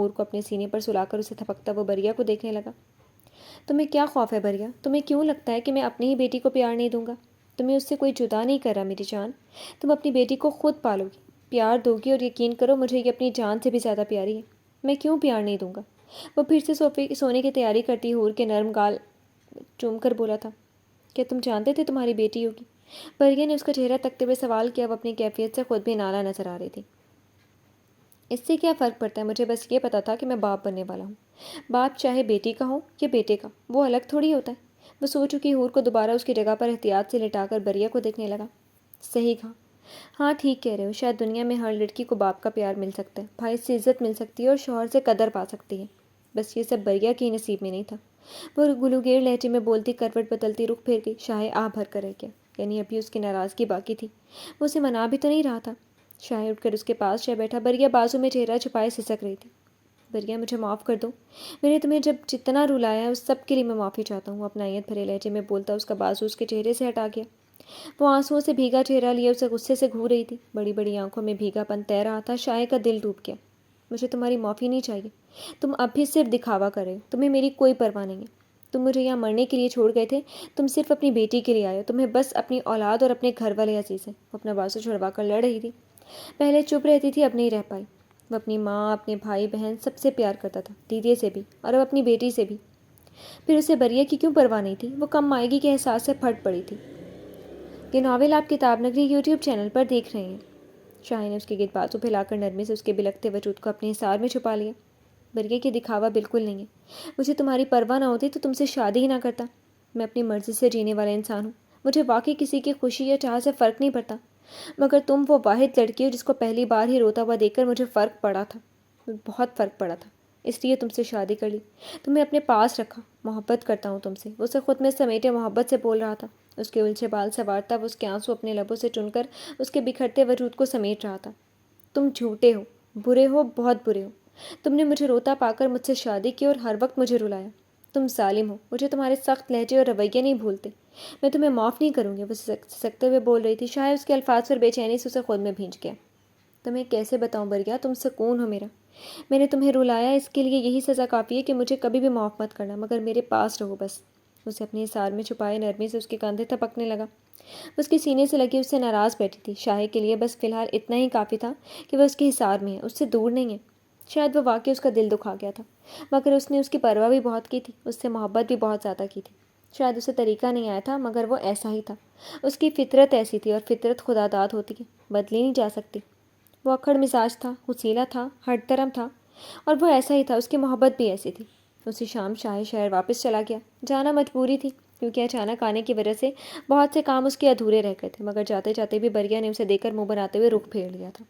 ہور کو اپنے سینے پر سلا کر اسے تھپکتا وہ بریا کو دیکھنے لگا۔ تمہیں کیا خوف ہے بریا؟ تمہیں کیوں لگتا ہے کہ میں اپنی ہی بیٹی کو پیار نہیں دوں گا؟ تمہیں اس سے کوئی جدا نہیں کر رہا میری جان۔ تم اپنی بیٹی کو خود پالو گی، پیار دو گی، اور یقین کرو مجھے یہ اپنی جان سے بھی زیادہ پیاری ہے۔ میں کیوں پیار نہیں دوں گا؟ وہ پھر سے سونے کی تیاری کرتی ہور کے نرم گال چوم کر بولا تھا۔ کیا تم جانتے تھے تمہاری بیٹی ہوگی؟ بریا نے اس کا چہرہ تکتے ہوئے سوال کیا۔ وہ اپنی کیفیت سے خود بھی نالا نظر آ رہی تھی۔ اس سے کیا فرق پڑتا ہے؟ مجھے بس یہ پتا تھا کہ میں باپ بننے والا ہوں۔ باپ چاہے بیٹی کا ہو یا بیٹے کا، وہ الگ تھوڑی ہوتا ہے۔ وہ سو چکی ہور کو دوبارہ اس کی جگہ پر احتیاط سے لٹا کر بریا کو دیکھنے لگا۔ صحیح کہا، ہاں ٹھیک کہہ رہے ہو، شاید دنیا میں ہر لڑکی کو باپ کا پیار مل سکتا ہے، بھائی سے عزت مل سکتی ہے، اور شوہر سے قدر پا سکتی ہے۔ بس یہ سب بریا کے ہی نصیب میں نہیں تھا۔ وہ گلوگیر لہجے میں بولتی کروٹ بدلتی رخ پھیر گئی۔ شاہ آہ بھر کر رہ گیا، یعنی ابھی اس کی ناراضگی باقی تھی، وہ اسے منا بھی تو نہیں رہا تھا۔ شاہ اٹھ کر اس کے پاس جا بیٹھا۔ بریا بازو میں چہرہ چھپائے سسک رہی تھی۔ بریا مجھے معاف کر دو، میں نے تمہیں جتنا رلایا ہے اس سب کے لیے میں معافی چاہتا ہوں، اپنائیت بھرے لہجے میں بولتا اس کا بازو اس کے چہرے سے ہٹا گیا۔ وہ آنسوؤں سے بھیگا چہرہ لیے اسے غصے سے گھور رہی تھی، بڑی بڑی آنکھوں میں بھیگا پن تیر رہا تھا۔ شاہ کا دل ڈوب گیا۔ مجھے تمہاری معافی نہیں چاہیے، تم اب بھی صرف دکھاوا کر رہے ہو، تمہیں میری کوئی پرواہ نہیں ہے۔ تم مجھے یہاں مرنے کے لیے چھوڑ گئے تھے، تم صرف اپنی بیٹی کے لیے آئے ہو، تمہیں بس اپنی اولاد اور اپنے گھر والے عزیز ہیں۔ وہ اپنا بازو چھڑوا کر لڑ رہی تھی، پہلے چپ رہتی تھی، اب نہیں رہ پائی۔ وہ اپنی ماں، اپنے بھائی بہن سب سے پیار کرتا تھا، دیدی سے بھی، اور اب اپنی بیٹی سے بھی۔ پھر اسے بریا کی کیوں پرواہ نہیں تھی؟ وہ کم آئیگی کے احساس سے پھٹ پڑی تھی۔ یہ ناول آپ کتاب نگری یوٹیوب چینل پر دیکھ رہے ہیں۔ شاہ نے اس کے گرد بازو پھیلا کر نرمی سے اس کے بلکتے وجود کو اپنے حصار میں چھپا لیا۔ بریا کی دکھاوا بالکل نہیں ہے، مجھے تمہاری پرواہ نہ ہوتی تو تم سے شادی ہی نہ کرتا۔ میں اپنی مرضی سے جینے والا انسان ہوں، مجھے واقعی کسی کی خوشی یا چاہ سے فرق نہیں پڑتا، مگر تم وہ واحد لڑکی ہو جس کو پہلی بار ہی روتا ہوا دیکھ کر مجھے فرق پڑا تھا، بہت فرق پڑا تھا، اس لیے تم سے شادی کر لی، تمہیں اپنے پاس رکھا، محبت کرتا ہوں تم سے۔ وہ اسے خود میں سمیٹے محبت سے بول رہا تھا، اس کے الجھے بال سنوارتا وہ اس کے آنسو اپنے لبوں سے چن کر اس کے بکھرتے وجود کو سمیٹ رہا تھا۔ تم جھوٹے ہو، برے ہو، بہت برے ہو، تم نے مجھے روتا پا کر مجھ سے شادی کی اور ہر وقت مجھے رلایا۔ تم ظالم ہو، مجھے تمہارے سخت لہجے اور رویے نہیں بھولتے، میں تمہیں معاف نہیں کروں گی۔ وہ سسکتے ہوئے بول رہی تھی۔ شاید اس کے الفاظ پر بے چینی سے اسے خود میں بھینچ گیا۔ تمہیں کیسے بتاؤں بریا، تم سکون ہو میرا، میں نے تمہیں رلایا، اس کے لیے یہی سزا کافی ہے کہ مجھے کبھی بھی معاف مت کرنا، مگر میرے پاس رہو بس۔ اسے اپنے حصار میں چھپائے نرمی سے اس کے کندھے تھپکنے لگا۔ اس کے سینے سے لگی اس سے ناراض بیٹھی تھی۔ شاہ کے لیے بس فی الحال اتنا ہی کافی تھا کہ وہ اس کے حصار میں ہے، اس سے دور نہیں ہے۔ شاید وہ واقعی اس کا دل دکھا گیا تھا، مگر اس نے اس کی پرواہ بھی بہت کی تھی، اس سے محبت بھی بہت زیادہ کی تھی۔ شاید اسے طریقہ نہیں آیا تھا، مگر وہ ایسا ہی تھا، اس کی فطرت ایسی تھی، اور فطرت خدا داد ہوتی ہے، بدلی نہیں جا سکتی۔ وہ اکھڑ مزاج تھا، حسیلا تھا، ہٹ درم تھا، اور وہ ایسا ہی تھا، اس کی محبت بھی ایسی تھی۔ اسی شام شاہ شہر واپس چلا گیا، جانا مجبوری تھی، کیونکہ اچانک آنے کی وجہ سے بہت سے کام اس کے ادھورے رہ گئے تھے، مگر جاتے جاتے بھی بریا نے اسے دیکھ کر منہ بناتے ہوئے رخ پھیر لیا تھا۔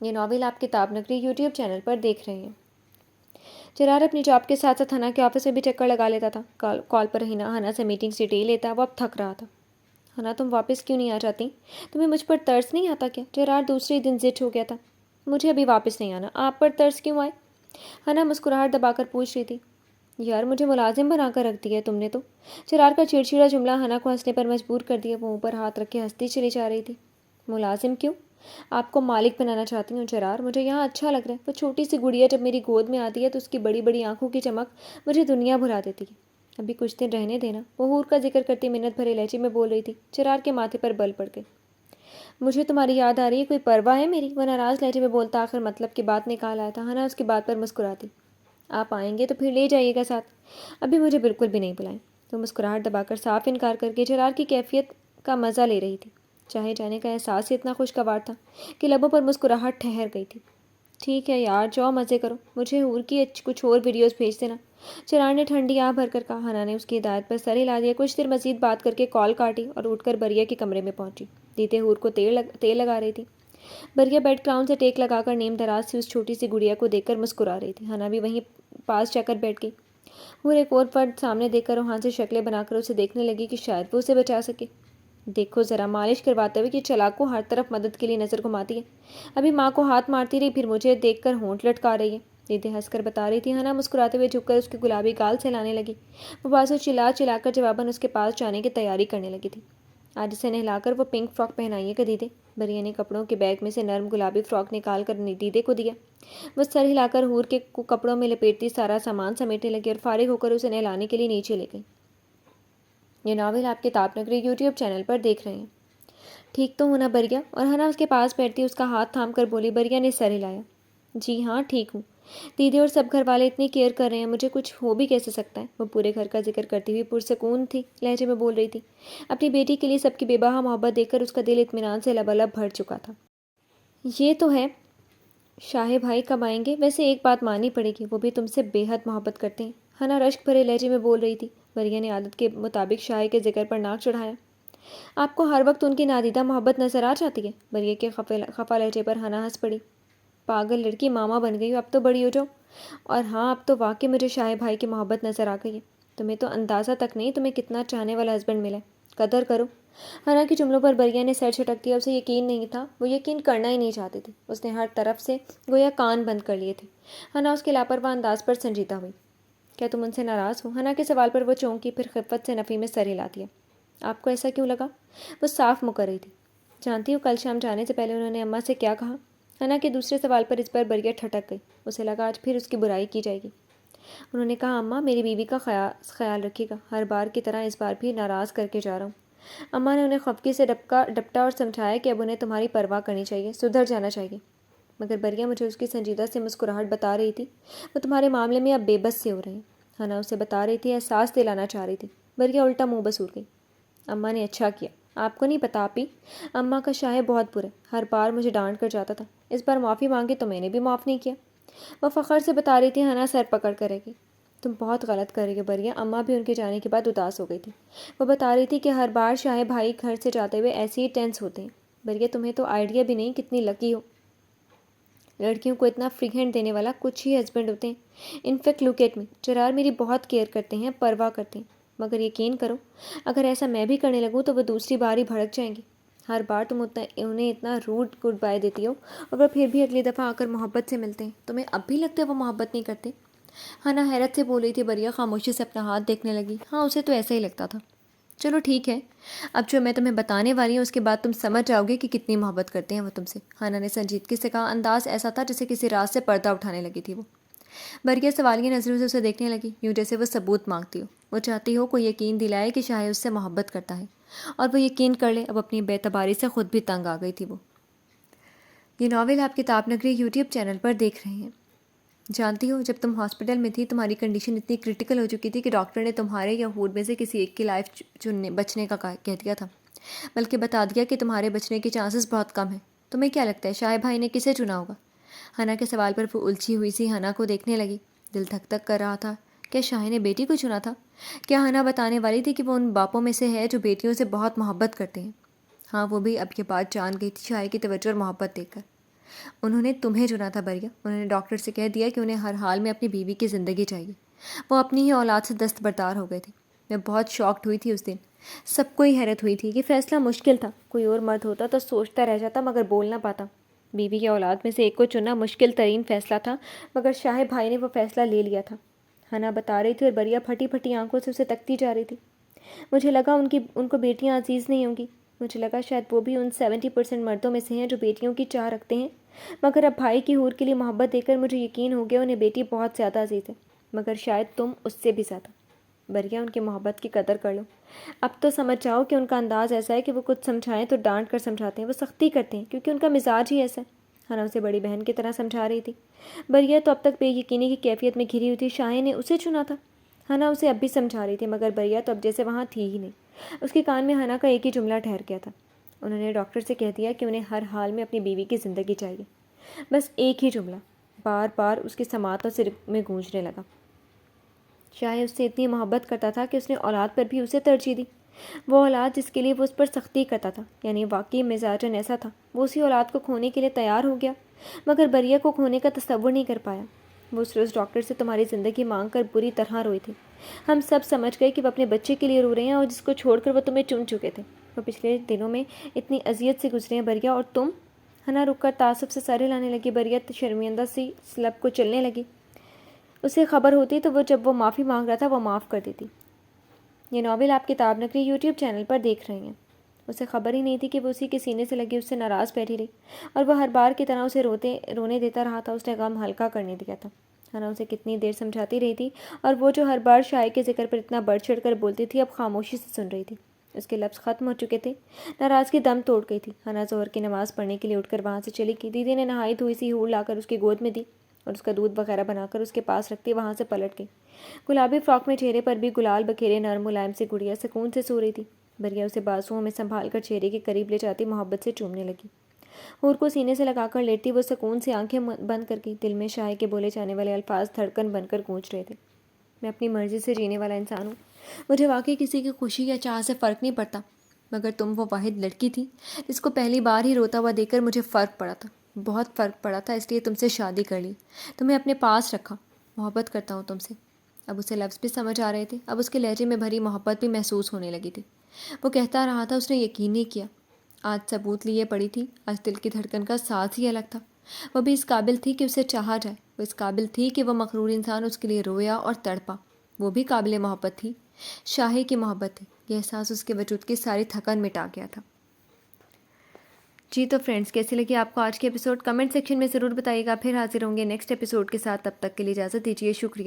یہ ناول آپ کتاب نگری یوٹیوب چینل پر دیکھ رہے ہیں۔ چرار اپنی جاب کے ساتھ ساتھ ہنا کے آفس میں بھی چکر لگا لیتا تھا، کال پر ہنا سے میٹنگز ڈیٹیل لیتا، وہ اب تھک رہا تھا۔ ہنا تم واپس کیوں نہیں آ جاتی؟ تمہیں مجھ پر ترس نہیں آتا کیا؟ چرار دوسرے دن ضد ہو گیا تھا۔ مجھے ابھی واپس نہیں آنا، آپ پر ترس کیوں آئے؟ ہنا مسکراہٹ دبا کر پوچھ رہی تھی۔ یار مجھے ملازم بنا کر رکھ دیا تم نے تو۔ چرار کا چڑچڑا جملہ ہنا کو ہنسنے پر مجبور کر دیا، وہ اوپر ہاتھ رکھ کے ہنستی چلی جا رہی تھی۔ ملازم کیوں؟ آپ کو مالک بنانا چاہتی ہوں چرار، مجھے یہاں اچھا لگ رہا ہے۔ وہ چھوٹی سی گڑیا جب میری گود میں آتی ہے تو اس کی بڑی بڑی آنکھوں کی چمک مجھے دنیا بھلا دیتی ہے۔ ابھی کچھ دن رہنے دینا، وہ حور کا ذکر کرتی منت بھرے لہجے میں بول رہی تھی۔ چرار کے ماتھے پر بل پڑ گئے۔ مجھے تمہاری یاد آ رہی ہے، کوئی پرواہ ہے میری؟ وہ ناراض لہجے میں بولتا آخر مطلب کی بات نکال آیا تھا۔ ہنا اس کی بات پر مسکراتی۔ آپ آئیں گے تو پھر لے جائیے گا ساتھ، ابھی مجھے بالکل بھی نہیں بلائیں۔ تو مسکراہٹ دبا کر صاف انکار کر کے چرار کی کیفیت کا مزہ لے رہی تھی۔ چاہے جانے کا احساس ہی اتنا خوشگوار تھا کہ لبوں پر مسکراہٹ ٹھہر گئی تھی۔ ٹھیک ہے یار، جاؤ مزے کرو، مجھے حور کی کچھ اور ویڈیوز بھیج دینا، چرار نے ٹھنڈی آہ بھر کر کہا۔ ہنا نے اس کی ہدایت پر سر ہلا دیا۔ کچھ دیر مزید بات کر کے کال کاٹی اور اٹھ کر بریا کے کمرے میں پہنچی۔ دیتے حور کو تیل لگا رہی تھی۔ بریا بیڈ کراؤن سے ٹیک لگا کر نیم دراز سی اس چھوٹی سی گڑیا کو دیکھ کر مسکرا رہی تھی۔ ہنا بھی وہیں پاس جا کر بیٹھ گئی۔ حور ایک اور فرد سامنے دیکھ کر وہاں سے شکلیں بنا کر اسے دیکھنے لگی کہ شاید وہ اسے بچا سکے۔ دیکھو ذرا، مالش کرواتے ہوئے کہ چلاک کو ہر طرف مدد کے لیے نظر گھماتی ہے، ابھی ماں کو ہاتھ مارتی رہی، پھر مجھے دیکھ کر ہونٹ لٹکا رہی ہے، دیدے ہنس کر بتا رہی تھی۔ ہنا مسکراتے ہوئے جھک کر اس کے گلابی گال سہلانے لگی۔ وہ بازو چلا کر جواباً اس کے پاس جانے کی تیاری کرنے لگی تھی۔ آج اسے نہلا کر وہ پنک فراک پہنائیے گا دیدے، بریہ نے کپڑوں کے بیگ میں سے نرم گلابی فراک نکال کر دیدے کو دیا۔ وہ سر ہلا کر حور کے کپڑوں میں لپیٹتی سارا سامان سمیٹنے لگی اور فارغ ہو کر اسے نہلانے کے لیے نیچے لے گئی۔ یہ ناول آپ کتاب نگری یوٹیوب چینل پر دیکھ رہے ہیں۔ ٹھیک تو ہونا بریہ؟ اور ہنا اس کے پاس بیٹھتی اس کا ہاتھ تھام کر بولی۔ بریہ نے سر ہلایا۔ جی ہاں ٹھیک ہوں، دیدی اور سب گھر والے اتنی کیئر کر رہے ہیں، مجھے کچھ ہو بھی کیسے سکتا ہے؟ وہ پورے گھر کا ذکر کرتی ہوئی پرسکون تھی لہجے میں بول رہی تھی۔ اپنی بیٹی کے لیے سب کی بے بہا محبت دیکھ کر اس کا دل اطمینان سے لبالب بھر چکا تھا۔ یہ تو ہے، شاہ بھائی کب آئیں گے؟ ویسے ایک بات ماننی پڑے گی، وہ بھی تم سے بے حد محبت کرتے ہیں، ہنا رشک بھرے لہجے میں بول رہی تھی۔ بریہ نے عادت کے مطابق شاہ کے ذکر پر ناک چڑھایا۔ آپ کو ہر وقت ان کی نادیدہ محبت نظر آ جاتی ہے؟ بریہ کے خفا لہجے پر ہنا ہنس پڑی۔ پاگل لڑکی، ماما بن گئی ہو، اب تو بڑی ہو جاؤ۔ اور ہاں، اب تو واقعی مجھے شاہ بھائی کی محبت نظر آ گئی ہے۔ تمہیں تو اندازہ تک نہیں تمہیں کتنا چاہنے والا ہسبینڈ ملا ہے، قدر کرو۔ ہنا کے جملوں پر بریہ نے سر چھٹک دیا۔ اسے یقین نہیں تھا، وہ یقین کرنا ہی نہیں چاہتی تھی۔ اس نے ہر طرف سے گویا کان بند کر لیے تھے۔ ہنا اس کے لاپرواہ انداز پر سنجیدہ ہوئی۔ کیا تم ان سے ناراض ہو؟ ہنا کے سوال پر وہ چونکی، پھر خفت سے نفی میں سر ہلا دیا۔ آپ کو ایسا کیوں لگا؟ وہ صاف مکر رہی تھی۔ جانتی ہو کل شام جانے سے پہلے انہوں نے اماں سے کیا کہا؟ ہنا کے دوسرے سوال پر اس بار بریہ ٹھٹک گئی۔ اسے لگا آج پھر اس کی برائی کی جائے گی۔ انہوں نے کہا اماں میری بیوی کا خیال رکھے گا، ہر بار کی طرح اس بار بھی ناراض کر کے جا رہا ہوں۔ اماں نے انہیں خفگی سے ڈپٹا اور سمجھایا کہ اب انہیں تمہاری پرواہ کرنی چاہیے، سدھر جانا چاہیے۔ مگر بریہ مجھے اس کی سنجیدہ سے مسکراہٹ بتا رہی تھی وہ تمہارے معاملے میں اب بے بس سے ہو رہے ہیں۔ ہنا اسے بتا رہی تھی، احساس دلانا چاہ رہی تھی۔ بریہ الٹا منہ بسور گئی۔ اماں نے اچھا کیا، آپ کو نہیں پتا آپی، اماں کا شاہ بہت برا ہے، ہر بار مجھے ڈانٹ کر جاتا تھا، اس بار معافی مانگی تو میں نے بھی معاف نہیں کیا۔ وہ فخر سے بتا رہی تھی۔ ہنا سر پکڑ کر رہ گئی۔ تم بہت غلط کر رہی ہو بریہ، اماں بھی ان کے جانے کے بعد اداس ہو گئی تھی۔ وہ بتا رہی تھی کہ ہر بار شاہ بھائی گھر سے جاتے ہوئے ایسے ہی ٹینس ہوتے ہیں۔ بریہ تمہیں تو آئیڈیا بھی نہیں کتنی لکی ہو، لڑکیوں کو اتنا فری ہینڈ دینے والا کچھ ہی ہسبینڈ ہوتے ہیں۔ In fact look at me, Cherat میری بہت کیئر کرتے ہیں، پرواہ کرتے ہیں، مگر یقین کرو اگر ایسا میں بھی کرنے لگوں تو وہ دوسری بار ہی بھڑک جائیں گے۔ ہر بار تم انہیں اتنا روڈ گڈ بائے دیتی ہو اور وہ پھر بھی اگلی دفعہ آ کر محبت سے ملتے ہیں، تمہیں اب بھی لگتا ہے وہ محبت نہیں کرتے؟ ہنا حیرت سے بول رہی تھی۔ بریہ خاموشی سے اپنا ہاتھ دیکھنے لگی۔ ہاں اسے تو ایسا ہی لگتا تھا۔ چلو ٹھیک ہے، اب جو میں تمہیں بتانے والی ہوں اس کے بعد تم سمجھ جاؤ گے کہ کتنی محبت کرتے ہیں وہ تم سے، ہنا نے سنجیدگی سے کہا۔ انداز ایسا تھا جیسے کسی راز سے پردہ اٹھانے لگی تھی وہ۔ بریہ سوالیہ نظروں سے اسے دیکھنے لگی، یوں جیسے وہ ثبوت مانگتی ہو، وہ چاہتی ہو کوئی یقین دلائے کہ شاہ اس سے محبت کرتا ہے، اور وہ یقین کر لے۔ اب اپنی بے اعتباری سے خود بھی تنگ آ گئی تھی وہ۔ یہ ناول آپ کتاب نگری یوٹیوب چینل پر دیکھ رہے ہیں۔ جانتی ہو جب تم ہاسپٹل میں تھی تمہاری کنڈیشن اتنی کرٹیکل ہو چکی تھی کہ ڈاکٹر نے تمہارے یا حور میں سے کسی ایک کی لائف بچنے کا کہہ دیا تھا، بلکہ بتا دیا کہ تمہارے بچنے کے چانسز بہت کم ہیں۔ تمہیں کیا لگتا ہے شاہ بھائی نے کسے چنا ہوگا؟ ہنا کے سوال پر وہ الجھی ہوئی سی ہنا کو دیکھنے لگی۔ دل دھک دھک کر رہا تھا۔ کیا شاہ نے بیٹی کو چنا تھا؟ کیا ہنا بتانے والی تھی کہ وہ ان باپوں میں سے ہے جو بیٹیوں سے بہت محبت کرتے ہیں؟ ہاں وہ بھی اب یہ بات جان گئی تھی شاہ کی توجہ اور محبت دیکھ کر۔ انہوں نے تمہیں چنا تھا بریہ، انہوں نے ڈاکٹر سے کہہ دیا کہ انہیں ہر حال میں اپنی بیوی کی زندگی چاہیے۔ وہ اپنی ہی اولاد سے دستبردار ہو گئے تھے۔ میں بہت شاکڈ ہوئی تھی اس دن، سب کو ہی حیرت ہوئی تھی۔ یہ فیصلہ مشکل تھا، کوئی اور مرد ہوتا تو سوچتا رہ جاتا مگر بول نہ پاتا۔ بیوی کی اولاد میں سے ایک کو چننا مشکل ترین فیصلہ تھا، مگر شاہ بھائی نے وہ فیصلہ لے لیا تھا، ہنا بتا رہی تھی، اور بریہ پھٹی پھٹی آنکھوں سے اسے تکتی جا رہی تھی۔ مجھے لگا ان کو بیٹیاں عزیز نہیں ہوں گی، مجھے لگا شاید وہ بھی ان 70% مردوں میں سے ہیں جو بیٹیوں کی چاہ رکھتے ہیں، مگر اب بھائی کی حور کے لیے محبت دے کر مجھے یقین ہو گیا انہیں بیٹی بہت زیادہ عزیز ہے، مگر شاید تم اس سے بھی زیادہ۔ بریہ ان کی محبت کی قدر کر لو، اب تو سمجھ جاؤ کہ ان کا انداز ایسا ہے کہ وہ کچھ سمجھائیں تو ڈانٹ کر سمجھاتے ہیں، وہ سختی کرتے ہیں کیونکہ ان کا مزاج ہی ایسا ہے۔ ہنا اسے بڑی بہن کی طرح سمجھا رہی تھی۔ بریہ تو اب تک بے یقینی کی کیفیت میں گھری ہوئی تھی، شاہ نے اسے چنا تھا؟ ہنا اسے اب بھی سمجھا رہی تھی، مگر بریہ تو اب جیسے وہاں تھی ہی نہیں۔ اس کے کان میں ہنا کا ایک ہی جملہ ٹھہر گیا تھا۔ انہوں نے ڈاکٹر سے کہہ دیا کہ انہیں ہر حال میں اپنی بیوی کی زندگی چاہیے، بس ایک ہی جملہ بار بار اس کی سماعت اور سر میں گونجنے لگا۔ شاہ اس سے اتنی محبت کرتا تھا کہ اس نے اولاد پر بھی اسے ترجیح دی، وہ اولاد جس کے لیے وہ اس پر سختی کرتا تھا، یعنی واقعی مزاجن ایسا تھا، وہ اسی اولاد کو کھونے کے لیے تیار ہو گیا، مگر بریہ کو کھونے کا تصور نہیں کر پایا۔ وہ اس روز ڈاکٹر سے تمہاری زندگی مانگ کر بری طرح روئی تھی۔ ہم سب سمجھ گئے کہ وہ اپنے بچے کے لیے رو رہے ہیں اور جس کو چھوڑ کر وہ تمہیں چن چکے تھے۔ وہ پچھلے دنوں میں اتنی اذیت سے گزرے ہیں بریہ، اور تم؟ ہنا رک کر تعصب سے سر ہلانے لگی۔ بریہ شرمندہ سی لب کو چلنے لگی۔ اسے خبر ہوتی تو وہ جب وہ معافی مانگ رہا تھا وہ معاف کر دیتی۔ یہ ناول آپ کتاب نگری یوٹیوب چینل پر دیکھ رہے ہیں۔ اسے خبر ہی نہیں تھی کہ وہ اسی کے سینے سے لگی اس سے ناراض بیٹھی رہی اور وہ ہر بار کی طرح اسے رونے دیتا رہا تھا۔ اس نے غم ہلکا کرنے دیا تھا۔ ہنا اسے کتنی دیر سمجھاتی رہی تھی اور وہ جو ہر بار شاہی کے ذکر پر اتنا بڑھ چڑھ کر بولتی تھی اب خاموشی سے سن رہی تھی۔ اس کے لفظ ختم ہو چکے تھے، ناراضگی دم توڑ گئی تھی۔ ہنا ظہر کی نماز پڑھنے کے لیے اٹھ کر وہاں سے چلی گئی۔ دیدی نے نہائی دھوئی سی ہور لا کر اس کی گود میں دی اور اس کا دودھ وغیرہ بنا کر اس کے پاس رکھتی وہاں سے پلٹ گئی۔ گلابی فراک میں چہرے پر بھی گلال بکھیرے نرم ملائم سے گڑیا سکون سے سو رہی تھی۔ بریا اسے بازوؤں میں سنبھال کر چہرے کے قریب لے جاتی محبت سے چومنے لگی۔ حور کو سینے سے لگا کر لیٹتی وہ سکون سے آنکھیں بند کر گئی۔ دل میں شاہی کے بولے جانے والے الفاظ دھڑکن بن کر گونج رہے تھے۔ میں اپنی مرضی سے جینے والا انسان ہوں، مجھے واقعی کسی کی خوشی یا چاہ سے فرق نہیں پڑتا، مگر تم وہ واحد لڑکی تھی جس کو پہلی بار ہی روتا ہوا دیکھ کر مجھے فرق پڑا تھا، بہت فرق پڑا تھا، اس لیے تم سے شادی کر لی، تمہیں اپنے پاس رکھا، محبت کرتا ہوں تم سے۔ اب اسے لفظ بھی سمجھ آ رہے تھے، اب اس کے لہجے میں بھری محبت بھی محسوس ہونے لگی تھی۔ وہ کہتا رہا تھا، اس نے یقین نہیں کیا۔ آج ثبوت لیے پڑی تھی، آج دل کی دھڑکن کا ساز ہی الگ تھا۔ وہ بھی اس قابل تھی کہ اسے چاہا جائے، وہ اس قابل تھی کہ وہ مغرور انسان اس کے لیے رویا اور تڑپا۔ وہ بھی قابل محبت تھی، شاہی کی محبت تھی۔ یہ احساس اس کے وجود کی ساری تھکن مٹا گیا تھا۔ جی تو فرینڈز، کیسے لگی آپ کو آج کے ایپیسوڈ؟ کمنٹ سیکشن میں ضرور بتائیے گا۔ پھر حاضر ہوں گے نیکسٹ ایپیسوڈ کے ساتھ، تب تک کے لیے اجازت دیجیے، شکریہ۔